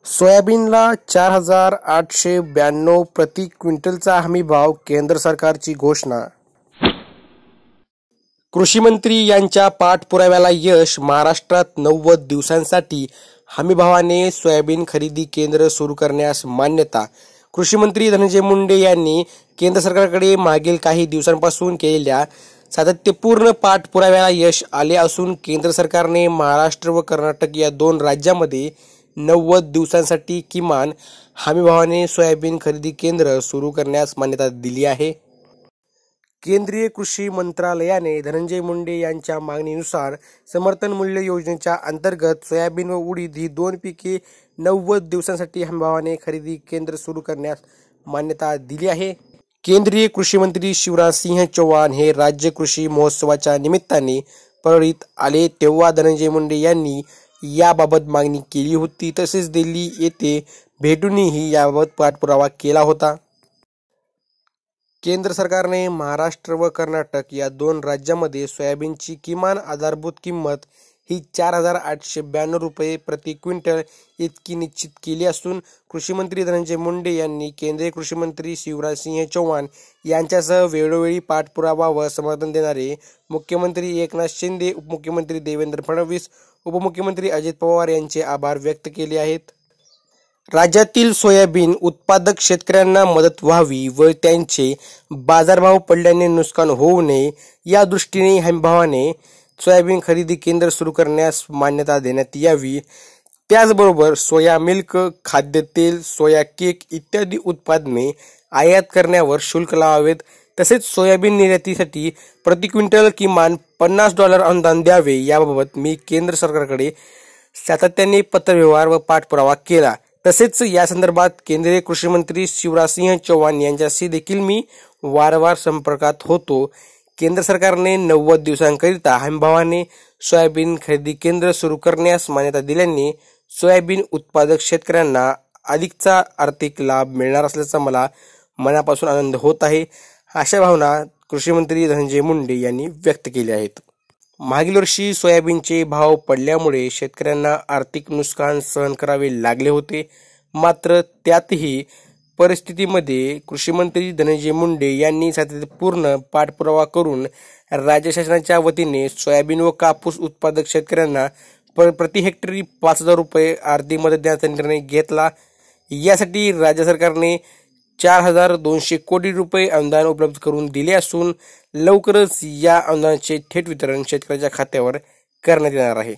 सोयाबीनला 4,892 प्रति क्विंटलचा हमीभाव, केंद्र सरकारची घोषणा. कृषी मंत्री यांच्या पाठपुराव्याला यश. महाराष्ट्रात 90 दिवसांसाठी हमीभावाने सोयाबीन खरेदी केंद्र सुरू करण्यास मान्यता. कृषी मंत्री धनंजय मुंडे यांनी केंद्र सरकारकडे मागील काही दिवसांपासून केलेल्या सातत्यपूर्ण पाठपुराव्याला यश आले असून केंद्र सरकारने महाराष्ट्र व कर्नाटक या दोन राज्यांमध्ये 90 दिवसांसाठी किमान हमीभावाने सोयाबीन खरेदी केंद्र सुरू करण्यास मान्यता दिली आहे. केंद्रीय कृषी मंत्रालयाने धनंजय मुंडे यांच्या मागणीनुसार समर्थन मूल्य योजनेच्या अंतर्गत सोयाबीन व उडीद ही दोन पिके 90 दिवसांसाठी हमीभावाने खरेदी केंद्र सुरू करण्यास मान्यता दिली आहे. केंद्रीय कृषी मंत्री शिवराज सिंह चौहान हे राज्य कृषी महोत्सवाच्या निमित्ताने परळीत आले तेव्हा धनंजय मुंडे यांनी याबाबत मागणी केली होती. तसेच दिल्ली येथे भेटूनही याबाबत पाठपुरावा केला होता. केंद्र सरकारने महाराष्ट्र व कर्नाटक या दोन राज्यांमध्ये सोयाबीनची किमान आधारभूत किंमत ही 4,892 रुपये प्रति क्विंटल इतकी निश्चित केली असून कृषी मंत्री धनंजय मुंडे यांनी केंद्रीय कृषी मंत्री शिवराज सिंह चौहान यांच्यासह वेळोवेळी पाठपुरावा व समर्थन देणारे मुख्यमंत्री एकनाथ शिंदे, उपमुख्यमंत्री देवेंद्र फडणवीस, उपमुख्यमंत्री अजित पवार यांचे आभार व्यक्त केले आहेत. राज्यातील सोयाबीन उत्पादक शेतकऱ्यांना मदत व्हावी व त्यांचे बाजारभाव पडल्याने नुकसान होऊ नये या दृष्टीने हमीभावाने सोयाबीन खरेदी केंद्र सुरू करण्यास मान्यता देण्यात यावी. त्याचबरोबर सोया मिल्क, खाद्यतेल, सोया केक इत्यादी उत्पादने आयात करण्यावर शुल्क लावावेत. तसेच सोयाबीन निर्यातीसाठी प्रति क्विंटल किमान $50 अनुदान द्यावे. याबाबत मी केंद्र सरकारकडे सातत्याने पत्रव्यवहार व पाठपुरावा केला. तसेच या संदर्भात केंद्रीय कृषी मंत्री शिवराज सिंह चौहान यांच्याशी देखील मी वारंवार संपर्कात होतो. केंद्र सरकारने 90 दिवसांकरिता हमीभावाने सोयाबीन खरेदी केंद्र सुरू करण्यास मान्यता दिल्याने सोयाबीन उत्पादक शेतकऱ्यांना अधिकचा आर्थिक लाभ मिळणार असल्याचा मला मनापासून आनंद होत आहे. अशा भावना कृषी मंत्री धनंजय मुंडे यांनी व्यक्त केल्या आहेत. मागील वर्षी सोयाबीनचे भाव पडल्यामुळे शेतकऱ्यांना आर्थिक नुकसान सहन करावे लागले होते. मात्र त्यातही परिस्थितीमध्ये कृषी मंत्री धनंजय मुंडे यांनी सातत्यपूर्ण पाठपुरावा करून राज्य शासनाच्या वतीने सोयाबीन व कापूस उत्पादक शेतकऱ्यांना प्रति हेक्टरी 5,000 रुपये आर्थिक मदत देण्याचा निर्णय घेतला. यासाठी राज्य सरकारने 4,200 कोटी रुपये अनुदान उपलब्ध करून दिले असून लवकरच या अनुदानाचे थेट वितरण शेतकऱ्याच्या खात्यावर करण्यात येणार आहे.